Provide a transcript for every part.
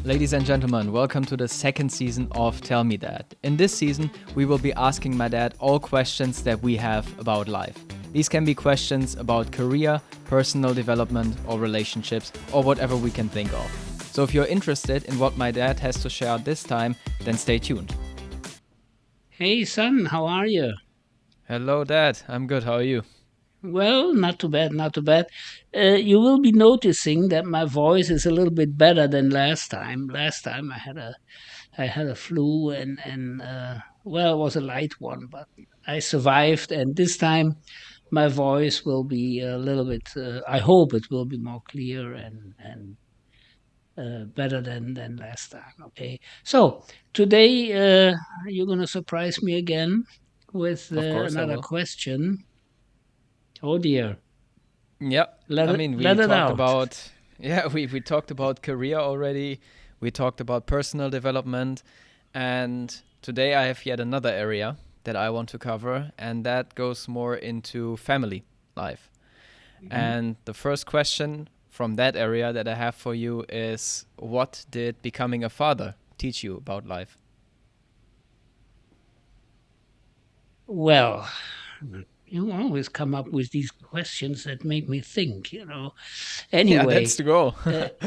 Ladies and gentlemen, welcome to the second season of Tell Me Dad. In this season, we will be asking my dad all questions that we have about life. These can be questions about career, personal development, or relationships, or whatever we can think of. So if you're interested in what my dad has to share this time, then stay tuned. Hey son, how are you? Hello, Dad. I'm good. How are you? Well, not too bad, not too bad. You will be noticing that my voice is a little bit better than last time. Last time I had a flu and well, it was a light one, but I survived. And this time, my voice will be a little bit. I hope it will be more clear and better than last time. Okay, so today you're gonna surprise me again with Of course, I another will. question. Oh dear. Yeah, Let I it mean, we let it talked out. about we talked about career already. We talked about personal development, and today I have yet another area that I want to cover, and that goes more into family life. Mhm. And the first question from that area that I have for you is, what did becoming a father teach you about life? Well, you always come up with these questions that make me think. Yeah, that's Anyway, the goal.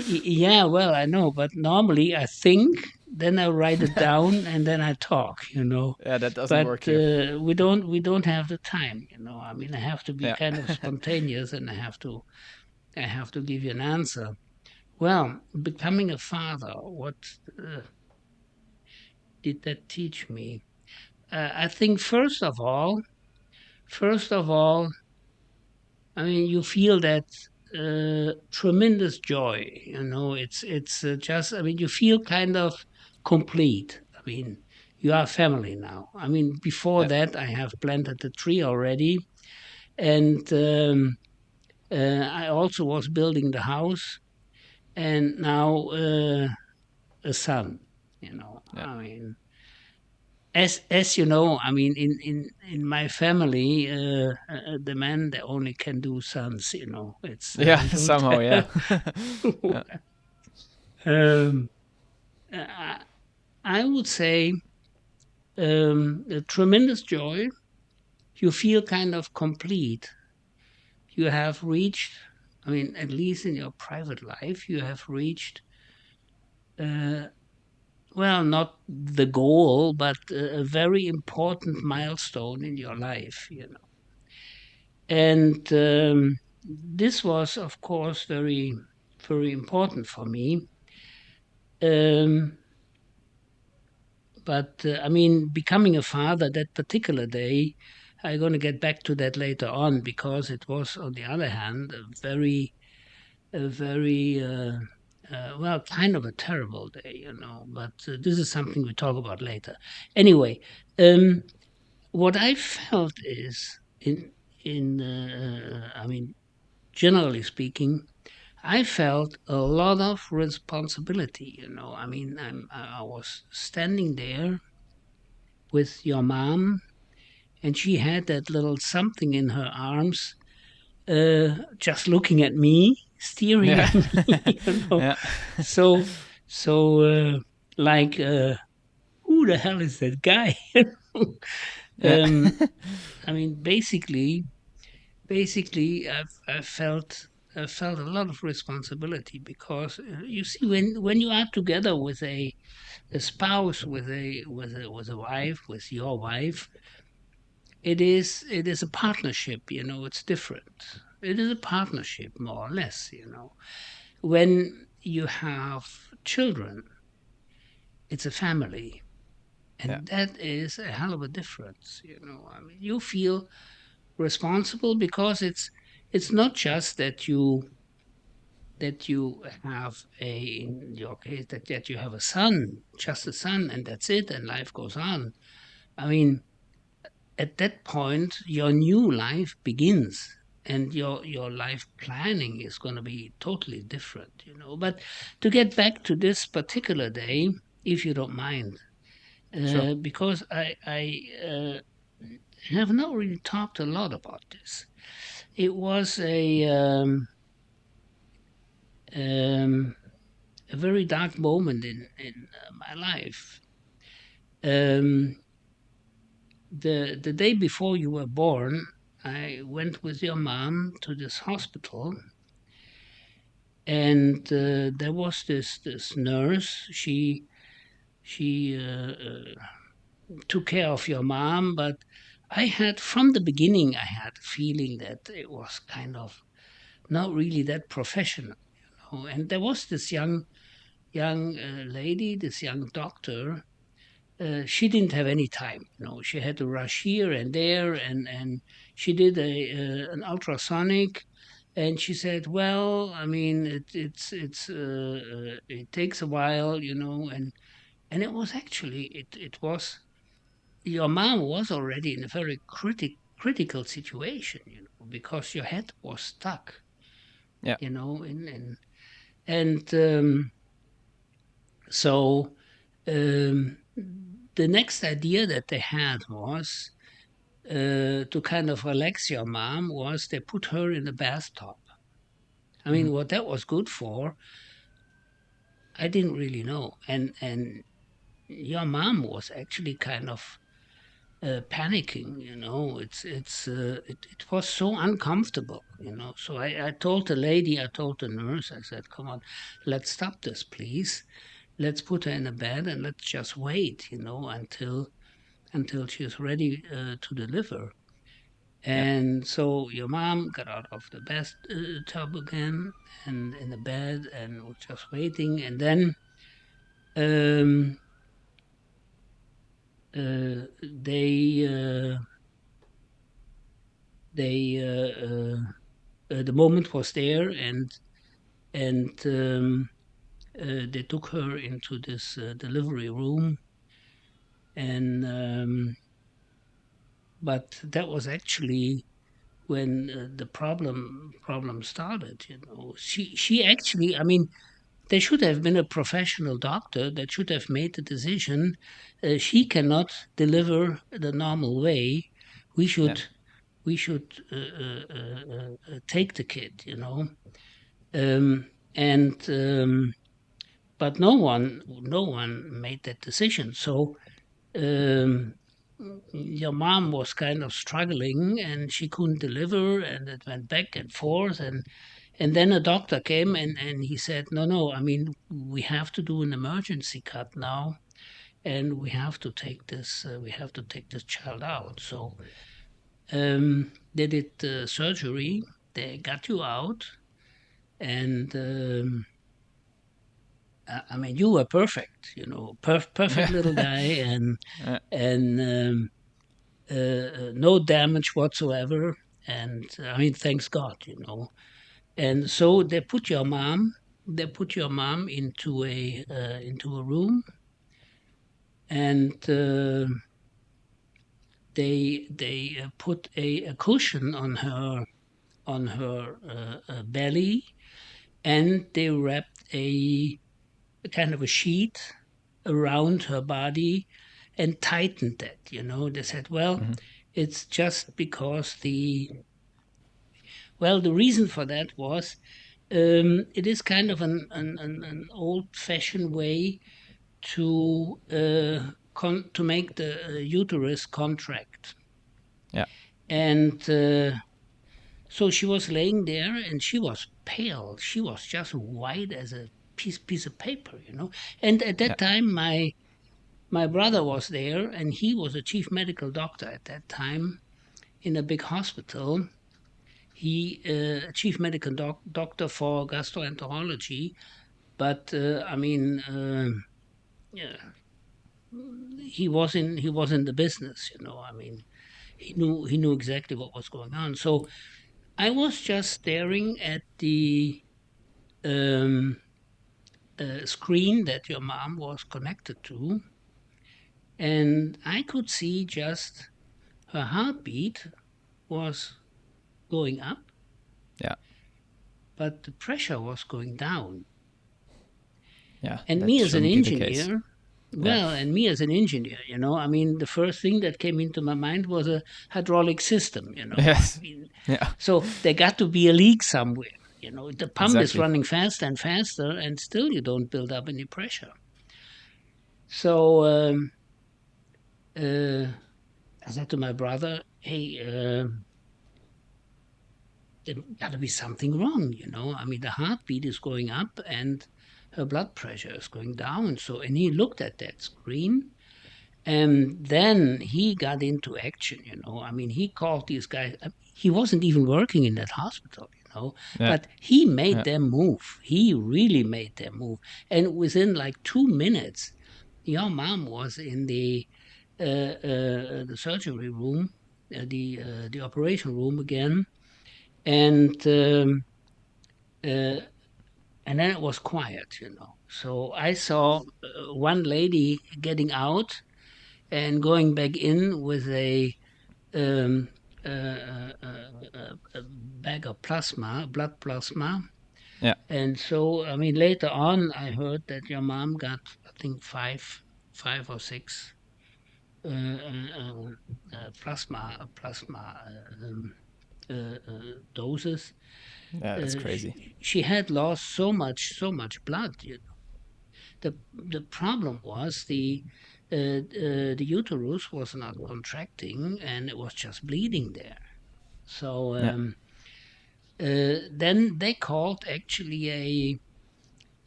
yeah, well, I know, but normally I think, then I write it down, and then I talk. Yeah, that doesn't But work here. we don't have the time. I mean, I have to be Yeah. kind of spontaneous, and I have to give you an answer. Well, becoming a father, what uh, did that teach me? I think first of all, I mean, you feel that tremendous joy. It's just. I mean, you feel kind of complete. I mean, you are family now. I mean, before Yeah. that, I have planted a tree already, and I also was building the house, and now a son. Yeah. I mean, as you know, I mean, in my family, the men they only can do sons. It's Yeah, we don't somehow, yeah. have. Yeah. um, I, I would say a tremendous joy. You feel kind of complete. You have reached. I mean, at least in your private life, you have reached. Uh, well, not the goal, but a very important milestone in your life. And this was, of course, very, very important for me. Um, but I mean, becoming a father that particular day, I'm going to get back to that later on because it was, on the other hand, a very well, kind of a terrible day. But this is something we talk about later. Anyway, um, what I felt is I mean, generally speaking, I felt a lot of responsibility. I mean, I was standing there with your mom, and she had that little something in her arms, just looking at me, staring Yeah. at me. you know. Yeah. So, so like, who the hell is that guy? Yeah. um, I mean, basically I felt a lot of responsibility because you see when you are together with a spouse, with a wife, with your wife, it is a partnership. It's different. It is a partnership, more or less. When you have children, it's a family, Yeah. and that is a hell of a difference. I mean, you feel responsible because it's not just that you have in your case, that you have a son, just a son, and that's it, and life goes on. I mean, at that point, your new life begins, and your life planning is going to be totally different. But to get back to this particular day, if you don't mind, Sure. because I have not really talked a lot about this. It was a um, a very dark moment in my life. Um, the day before you were born, I went with your mom to this hospital, and there was this nurse. She took care of your mom, but I had from the beginning I had a feeling that it was kind of not really that professional, you know. And there was this young lady, this young doctor. She didn't have any time. You know, she had to rush here and there, and she did an ultrasonic, and she said, "Well, I mean, it takes a while, you know," and it was actually it was your mom was already in a very critical situation, you know, because your head was stuck, Yeah. you know, and so the next idea that they had was to kind of relax your mom was they put her in the bathtub. I Hmm. mean, what that was good for, I didn't really know. And your mom was actually kind of panicking. You know, it was so uncomfortable. You know, so I told the lady, I told the nurse, I said, "Come on, let's stop this, please. Let's put her in a bed and let's just wait. You know, until she's ready to deliver." Yeah. And so your mom got out of the bathtub again and in the bed and was just waiting. And then um, uh, they they the moment was there, and they took her into this delivery room, and but that was actually when the problem started. You know, she actually, I mean, there should have been a professional doctor that should have made the decision. She cannot deliver the normal way. We Yeah. should we should take the kid, you know. And but no one made that decision. So um, your mom was kind of struggling, and she couldn't deliver, and it went back and forth, and then a doctor came, and he said, no, I mean, we have to do an emergency cut now, and we have to take this child out. So they did surgery, they got you out, and I mean, you were perfect, you know, perfect Yeah. little guy, Yeah. and no damage whatsoever. And I mean, thanks God, you know. And so they put your mom into a room, and they put a cushion on her belly, and they wrapped a kind of a sheet around her body and tightened that. You know, they said, well, Hmm. it's just because the reason for that was it is kind of an old-fashioned way to make the uterus contract. Yeah. And so she was laying there, and she was pale. She was just white as a piece of paper, you know. And at Yeah. that time, my brother was there, and he was a chief medical doctor at that time in a big hospital. He chief medical doctor for gastroenterology, but I mean, yeah, he was in the business, you know. I mean, he knew exactly what was going on. So I was just staring at the um, screen that your mom was connected to, and I could see just her heartbeat was going up, Yeah. but the pressure was going down. Yeah. And That me as an shouldn't be the case. engineer, Yeah. well, and me as an engineer, you know, I mean, the first thing that came into my mind was a hydraulic system, you know. I Yes. mean, Yeah. so there got to be a leak somewhere. The pump is Exactly. running faster and faster, and still you don't build up any pressure. So uh, I said to my brother, "Hey, there got to be something wrong, I mean, the heartbeat is going up and her blood pressure is going down." So, and he looked at that screen, and then he got into action. I mean, he called these guys. He wasn't even working in that hospital, Yeah. but he made Yeah. them move. He really made them move. And within like 2 minutes, your mom was in the surgery room, the operation room again, and uh, and then it was quiet. So I saw one lady getting out and going back in with um, a bag of blood plasma. Yeah. And so, I mean, later on, I heard that your mom got, I think, five or six plasma doses. Yeah, that's crazy. She had lost so much blood. The problem was the uterus was not contracting and it was just bleeding there. So Yeah. then they called actually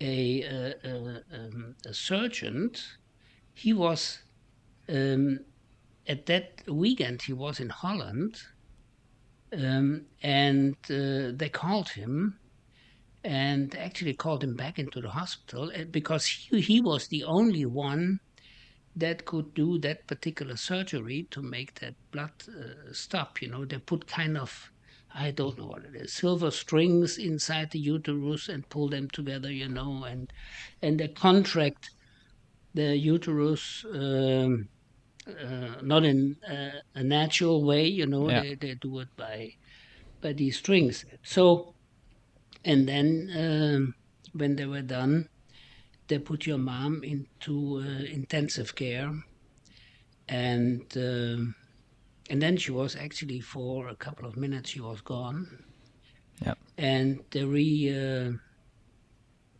a surgeon. He was at that weekend he was in Holland, and they called him and actually called him back into the hospital because he was the only one that could do that particular surgery to make that blood stop. They put kind of, I don't know what it is, silver strings inside the uterus and pull them together, and they contract the uterus, not in a natural way. Yeah. They do it by these strings. So, and then when they were done, they put your mom into intensive care, and then she was actually, for a couple of minutes, she was gone, Yeah. and they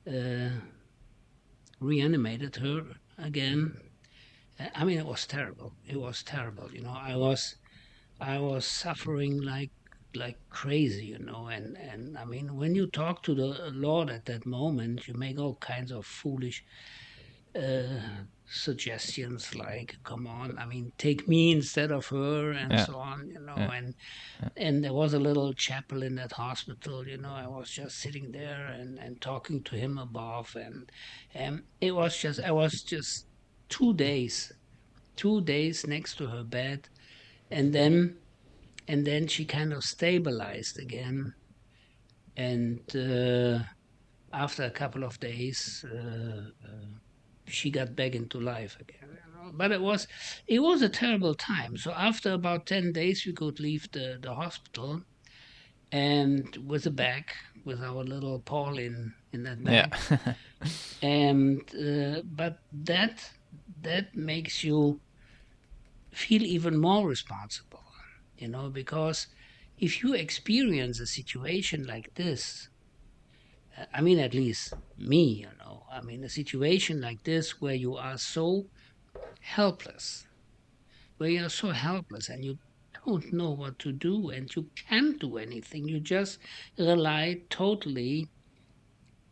uh, reanimated her again. I mean, it was terrible. It was terrible. I was suffering like crazy. And I mean, when you talk to the Lord at that moment, you make all kinds of foolish suggestions like, come on, I mean, take me instead of her, and Yeah. so on, Yeah. and there was a little chapel in that hospital. I was just sitting there and talking to him above, and I was just 2 days, 2 days next to her bed, and then she kind of stabilized again, and after a couple of days, she got back into life again. But it was a terrible time. So after about 10 days, we could leave the hospital, and with a bag, with our little Paul in that Yeah. bag, and but that makes you feel even more responsible, because if you experience a situation like this, I mean, at least me, I mean, a situation like this where you are so helpless, where you're so helpless and you don't know what to do and you can't do anything. You just rely totally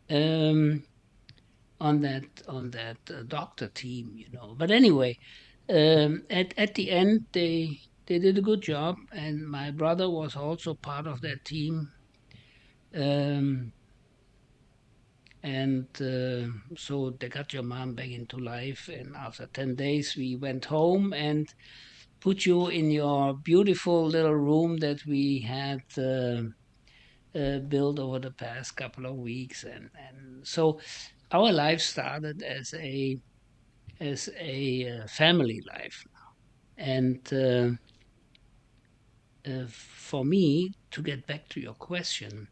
um, on that doctor team. But anyway, at the end, they did a good job, and my brother was also part of that team. Um, and so they got your mom back into life, and after 10 days we went home and put you in your beautiful little room that we had built over the past couple of weeks, and so our life started as a family life. And for me, to get back to your question,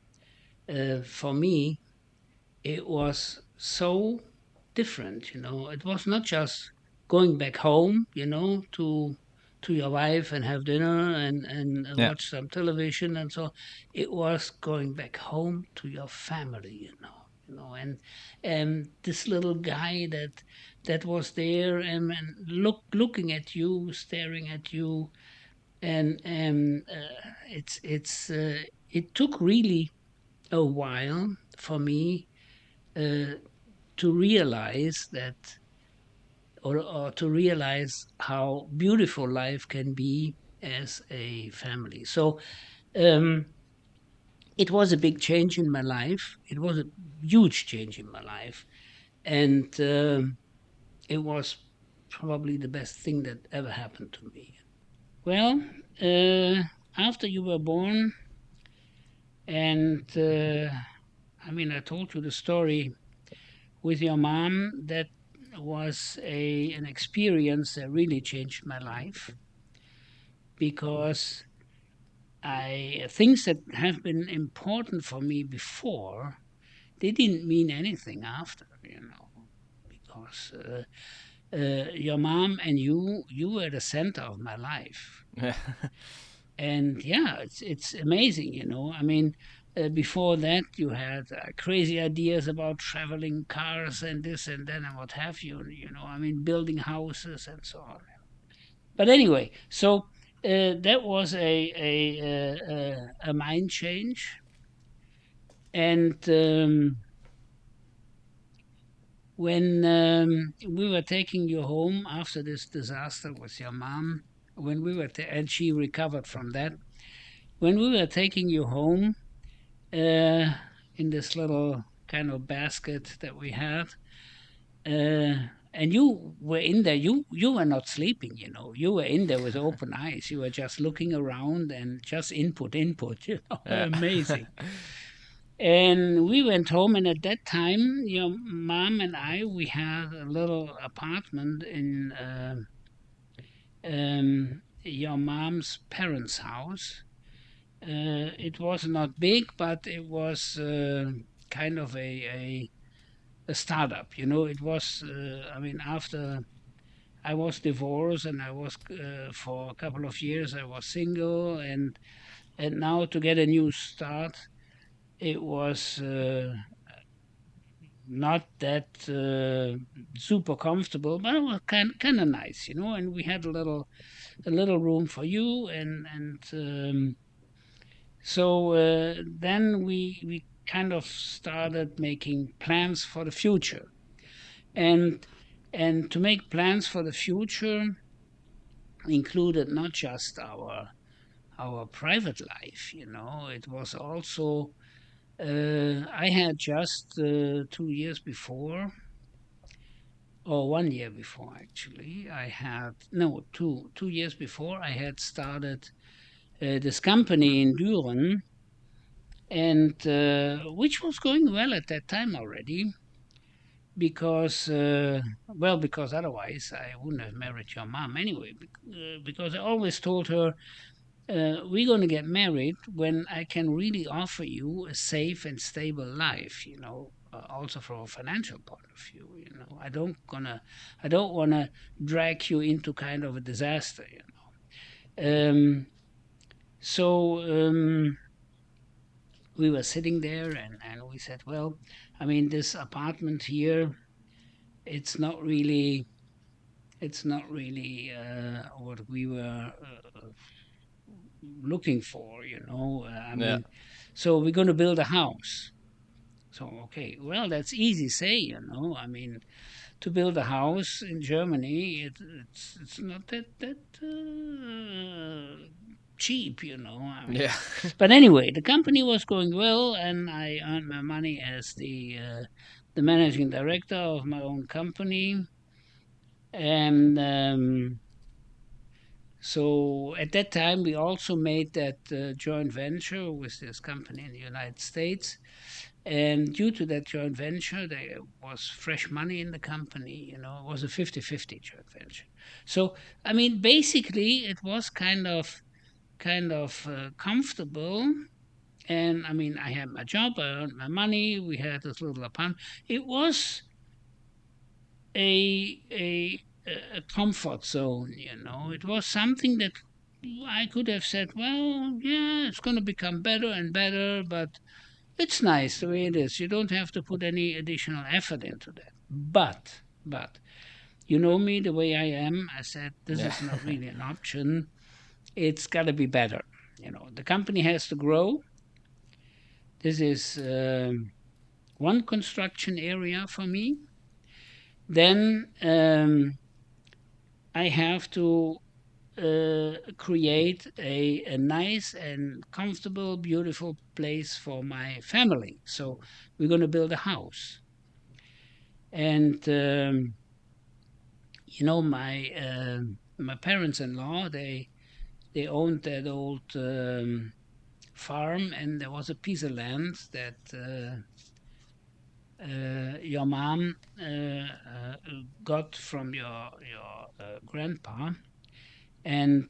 for me it was so different. It was not just going back home, to to your wife and have dinner and Yeah. watch some television and so. It was going back home to your family, and this little guy that was there and looking at you, staring at you, and it took really a while for me uh, to realize that, or to realize how beautiful life can be as a family. So um, it was a big change in my life. It was a huge change in my life, and it was probably the best thing that ever happened to me. Well, after you were born, and I told you the story with your mom. That was an experience that really changed my life, because I things that have been important for me before, they didn't mean anything after, because your mom and you were the center of my life. Yeah. And yeah, it's amazing, before that you had crazy ideas about traveling cars and this and then and what have you, building houses and so on. But anyway, so that was a mind change. And when we were taking you home after this disaster with your mom, when we were and she recovered from that, when we were taking you home uh, in this little kind of basket that we had, and you were in there. You were not sleeping. You were in there with open eyes. You were just looking around and just input. Yeah. Amazing. And we went home, and at that time, your mom and I, we had a little apartment in your mom's parents' house. It was not big, but it was kind of a startup. It was. After I was divorced and I was for a couple of years I was single, and now to get a new start, it was not that super comfortable, but it was kind of nice, And we had a little room for you, and so then we kind of started making plans for the future, and and to make plans for the future included not just our private life, it was also I had just 2 years before, or 1 year before actually, I had no 2 years before I had started this company in Düren, and which was going well at that time already, because because otherwise I wouldn't have married your mom anyway, because I always told her, we're going to get married when I can really offer you a safe and stable life, also from a financial point of view. I don't want to drag you into kind of a disaster. So we were sitting there, and we said, well, this apartment here, it's not really, what we were looking for, Yeah. so we're going to build a house. So, okay, well, that's easy say, to build a house in Germany, it's not that cheap, Yeah. But anyway, the company was going well, and I earned my money as the managing director of my own company, and so at that time, we also made that joint venture with this company in the United States. And due to that joint venture, there was fresh money in the company. It was a 50-50 joint venture. So, basically, it was kind of comfortable. And I had my job, I earned my money, we had this little apartment. It was a a comfort zone. It was something that I could have said, well, yeah, it's going to become better and better, but it's nice the way it is. You don't have to put any additional effort into that. But you know me the way I am. I said this Yeah. is not really an option. It's got to be better. The company has to grow. This is one construction area for me. Then I have to create a nice and comfortable, beautiful place for my family. So we're going to build a house. And my parents-in-law, they owned that old farm, and there was a piece of land that your mom got from your grandpa. And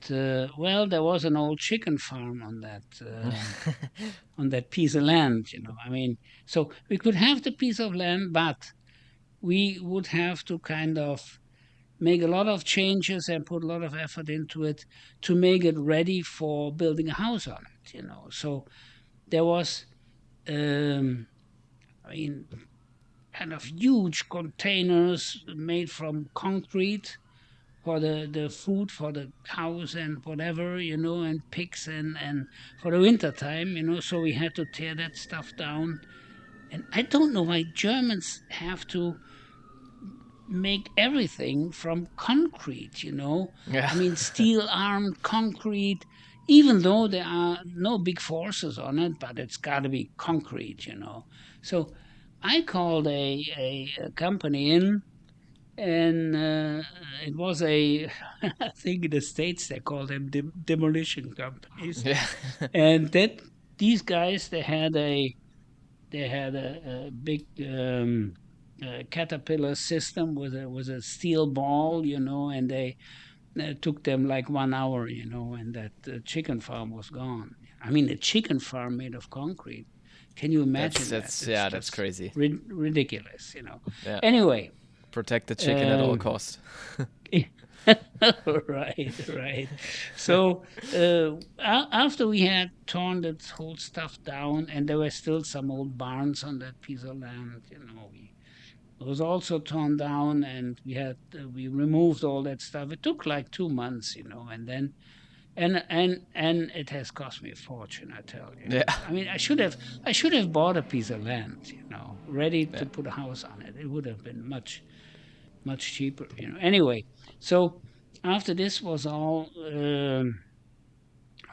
well, there was an old chicken farm on that piece of land. I mean, so we could have the piece of land, but we would have to kind of make a lot of changes and put a lot of effort into it to make it ready for building a house on it. So there was, um, I mean, kind of huge containers made from concrete for the food for the cows and whatever, and pigs and for the winter time, so we had to tear that stuff down. And I don't know why Germans have to make everything from concrete. Yeah. I mean, steel armed concrete, even though there are no big forces on it, but it's got to be concrete. So I called a company in, and it was I think in the States they call them demolition companies. Yeah. And that these guys, they had a big caterpillar system with a steel ball, and they took them like 1 hour, and that chicken farm was gone. I mean, a chicken farm made of concrete. Can you imagine that? That's It's yeah, that's just crazy. ridiculous. Yeah. Anyway, Protect the chicken at all um, cost. right. So after we had torn that whole stuff down, and there were still some old barns on that piece of land, it was also torn down, and we removed all that stuff. It took like 2 months, and then and it has cost me a fortune, I tell you. Yeah. I mean, I should have bought a piece of land, ready Yeah. to put a house on it. It would have been much cheaper. Anyway, so after this was all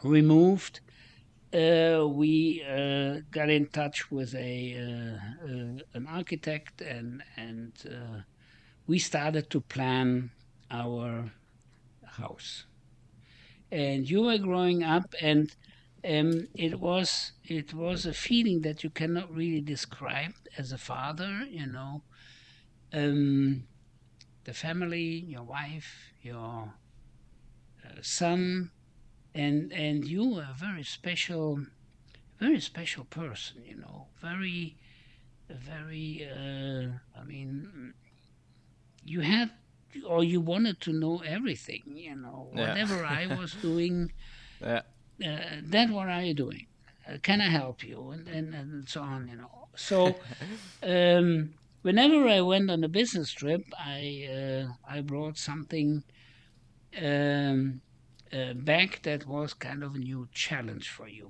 removed, we got in touch with an architect, and we started to plan our house. And you were growing up, and it was a feeling that you cannot really describe as a father. Um, the family, your wife, your son, and you are a very special person. Very very. I mean, you had or you wanted to know everything. Yeah. Whatever I was doing, Yeah. that what are you doing? Can I help you? And so on. So whenever I went on a business trip, I brought something um, back that was kind of a new challenge for you.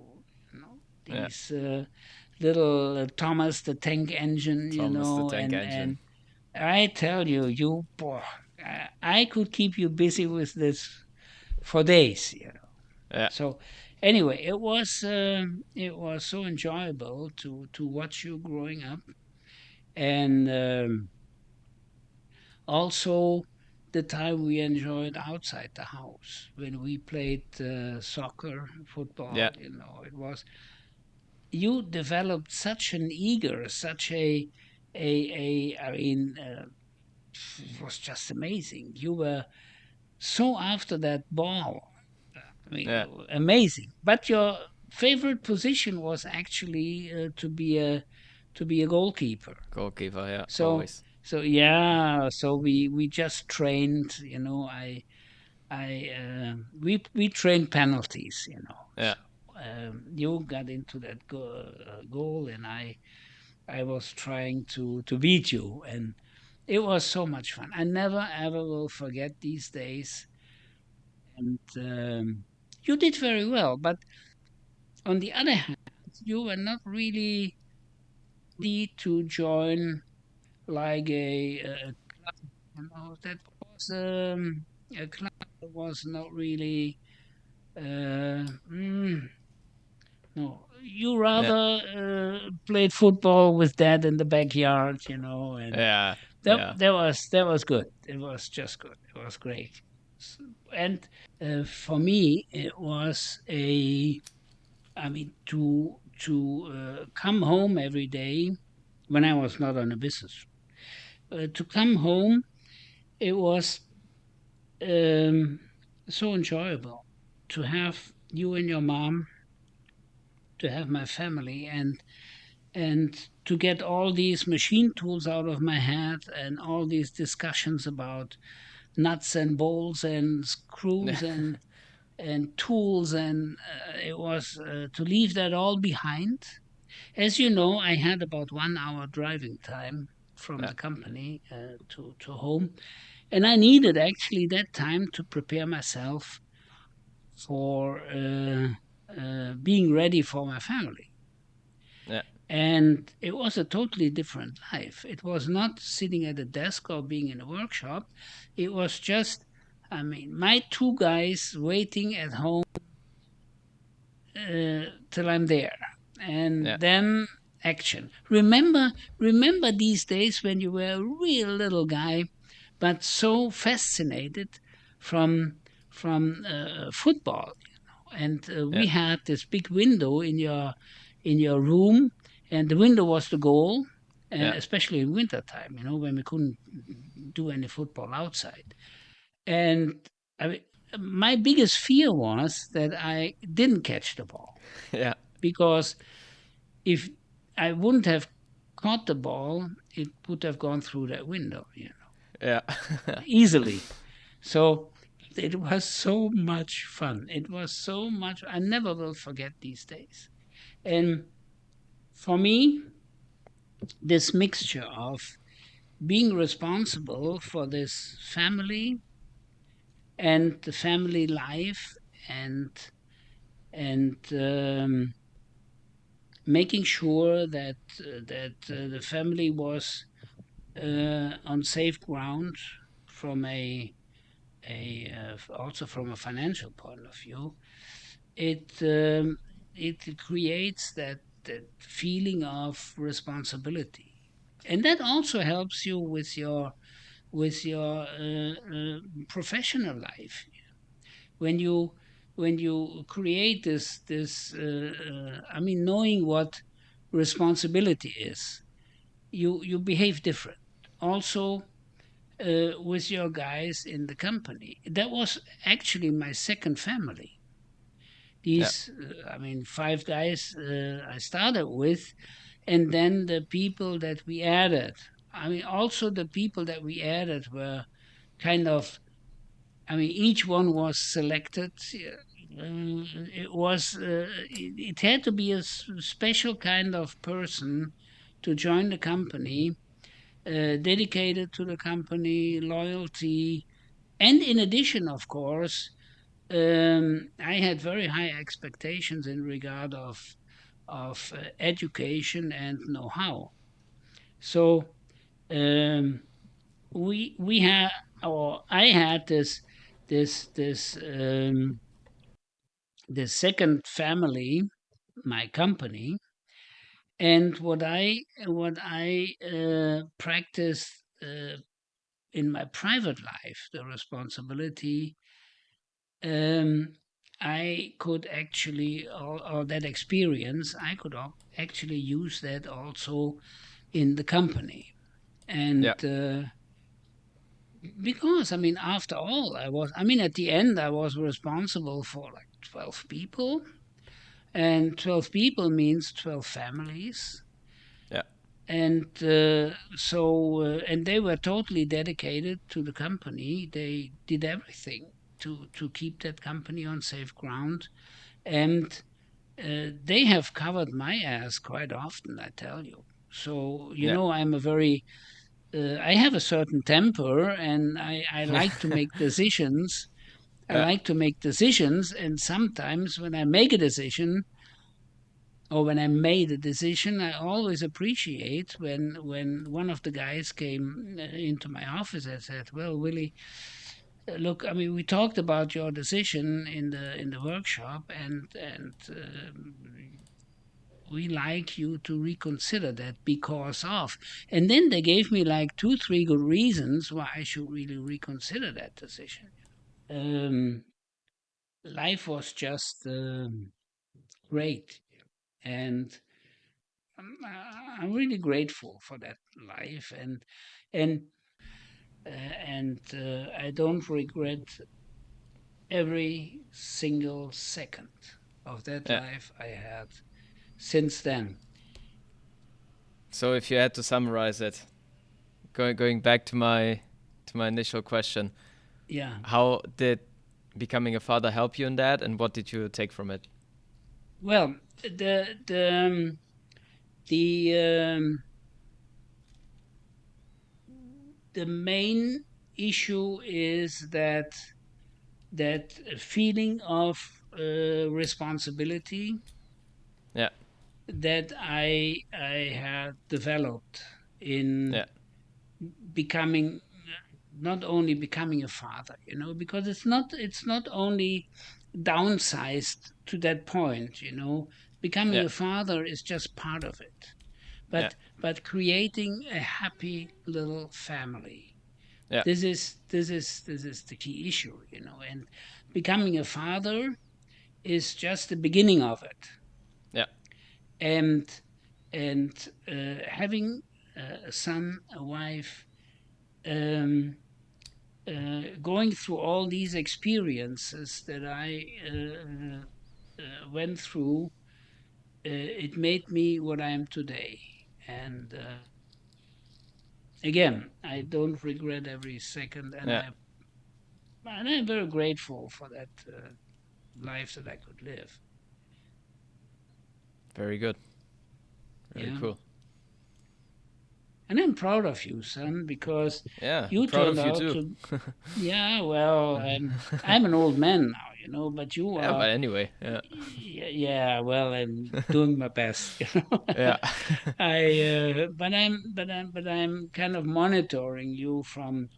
Yeah. These little Thomas the Tank Engine, Thomas the Tank and Engine. I tell you, boy, I could keep you busy with this for days. Yeah. So anyway, it was so enjoyable to watch you growing up, and also the time we enjoyed outside the house when we played soccer, Yeah. football. It was you developed such an eager, such a. I mean, it was just amazing. You were so after that ball. I mean, Yeah. amazing. But your favorite position was actually to be a goalkeeper. Goalkeeper. Yeah. So Always. So yeah, so we just trained. I we trained penalties. Yeah. You got into that goal, and I was trying to beat you, and it was so much fun. I never ever will forget these days. And you did very well, but on the other hand, you were not really ready to join like that was a club that was not really. Uh, mm, no, you Yeah. rather played football with dad in the backyard, and Yeah. that Yeah. that was good. It was just good. It was great. And for me, it was I mean, to come home every day when I was not on a business. To come home, it was um, so enjoyable to have you and your mom, to have my family, and to get all these machine tools out of my head and all these discussions about nuts and bolts and Yeah. screws and tools, and it was to leave that all behind. As you know, I had about 1 hour driving time from Yeah. the company to home, and I needed actually that time to prepare myself for being ready for my family. Yeah. And it was a totally different life. It was not sitting at a desk or being in a workshop. It was just, I mean, my two guys waiting at home till I'm there, Yeah. and then action. Remember these days when you were a real little guy, but so fascinated from football, and Yeah. we had this big window in your room, and the window was the goal. Yeah. Especially in winter time, when we couldn't do any football outside. And I mean, my biggest fear was that I didn't catch the ball, Yeah. because if I wouldn't have caught the ball, it would have gone through that window, Yeah. easily. So it was so much fun. It was so much. I never will forget these days. And for me, this mixture of being responsible for this family and the family life, and and making sure that the family was on safe ground from also from a financial point of view. It um, it creates that feeling of responsibility, and that also helps you with your professional life. When you when you create this, I mean, knowing what responsibility is, you behave different. Also, with your guys in the company, that was actually my second family. Yeah. These, I mean, five guys I started with, and then the people that we added. I mean, also the people that we added were kind of, I mean, each one was selected. It had to be a special kind of person to join the company, dedicated to the company, loyalty, and in addition, of course, I had very high expectations in regard of education and know-how. So um, we had, or I had this second family, my company, and what I practiced in my private life, the responsibility, um, I could actually, or that experience, I could actually use that also in the company. And Yeah. because, I mean, after all, I mean, at the end, I was responsible for like 12 people, and 12 people means 12 families. Yeah. And and they were totally dedicated to the company. They did everything to keep that company on safe ground, and they have covered my ass quite often, I tell you. So Yeah. I'm a very I have a certain temper, and I like to make decisions. I Yeah. like to make decisions, and sometimes when I make a decision, or when I made a decision, I always appreciate when one of the guys came into my office and said, "Well, Willie, look, I mean, we talked about your decision in the workshop, and we like you to reconsider that because of." And then they gave me like two, three good reasons why I should really reconsider that decision. Um, Life was just great, and I'm really grateful for that life, and I don't regret every single second of that Yeah. life I had since then. So if you had to summarize it, going back to my initial question, Yeah. how did becoming a father help you in that, and what did you take from it? Well, the the main issue is that feeling of responsibility Yeah. that I had developed in Yeah. becoming, not only becoming a father, because it's not only downsized to that point. Becoming Yeah. a father is just part of it, Yeah. but creating a happy little family, Yeah. this is the key issue. And becoming a father is just the beginning of it. Yeah. And and having a son, a wife, um, going through all these experiences that I went through, it made me what I am today. And again, I don't regret every second, and Yeah. I'm very grateful for that life that I could live. Very good. Very Yeah, cool. and I'm proud of you, son, because Yeah. you Proud turned of you out too. to. Yeah, well, I'm an old man now, but you Yeah, are. but anyway. Yeah. Yeah, well, I'm doing my best. Yeah. But I'm kind of monitoring you from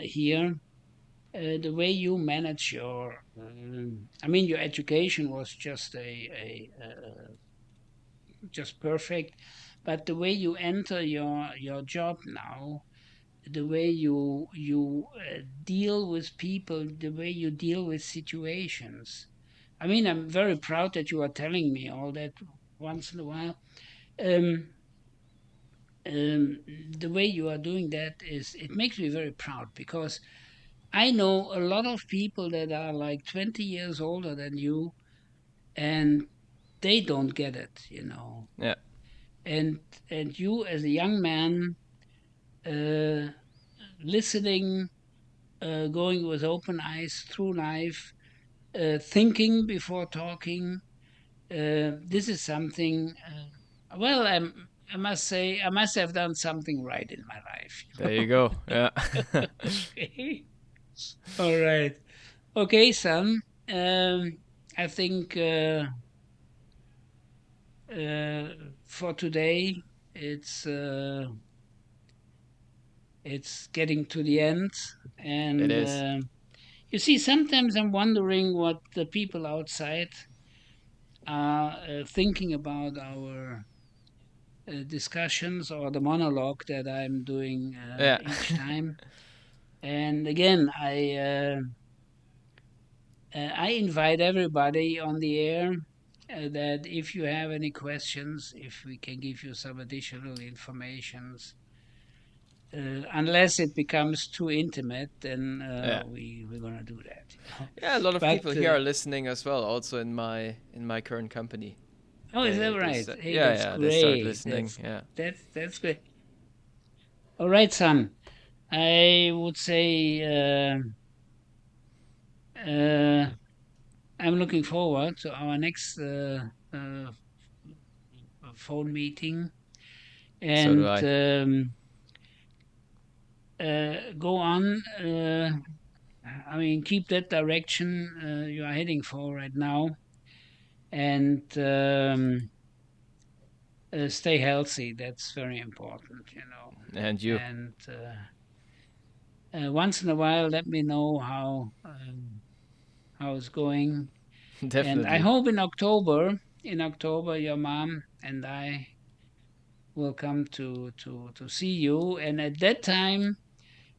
here. The way you manage I mean, your education was just perfect, but the way you enter your job now, the way you deal with people, the way you deal with situations. I mean, I'm very proud that you are telling me all that once in a while. Um, um, the way you are doing that, it makes me very proud, because I know a lot of people that are like 20 years older than you, and they don't get it. Yeah. And and you, as a young man, uh, listening, going with open eyes through life, thinking before talking. This is something. Well, I must say, I must have done something right in my There you go. Yeah. life. Okay. All right. Okay, son. Um, I think uh, for today it's uh, it's getting to the end, It and is. you see, sometimes I'm wondering what the people outside are thinking about our discussions, or the monologue that I'm doing Yeah. each time. And again, I invite everybody on the air that if you have any questions, if we can give you some additional informations, unless it becomes too intimate, then Yeah. we're gonna do that. Yeah, a lot of people But here are listening as well, also in my current company. Oh, is that right? Hey, yeah, that's yeah, they start great. listening. Yeah. That's great. All right, son. I would say uh, I'm looking forward to our next phone meeting, So do and I. go on. I mean, keep that direction you are heading for right now, and stay healthy. That's very important, you know. And you. And once in a while, let me know how it's going. And I Definitely. hope in October, your mom and I will come to see you. And at that time,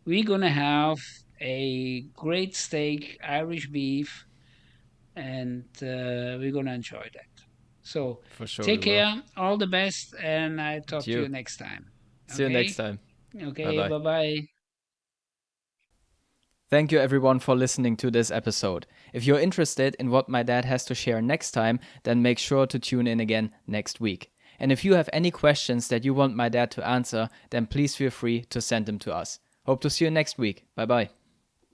we're gonna have a great steak, Irish beef, and we're gonna enjoy that. So For sure we take will. care, all the best, and I And talk to you you. next time. See you next Okay? time. Bye Okay, bye. bye bye. Thank you everyone for listening to this episode. If you're interested in what my dad has to share next time, then make sure to tune in again next week. And if you have any questions that you want my dad to answer, then please feel free to send them to us. Hope to see you next week. Bye bye.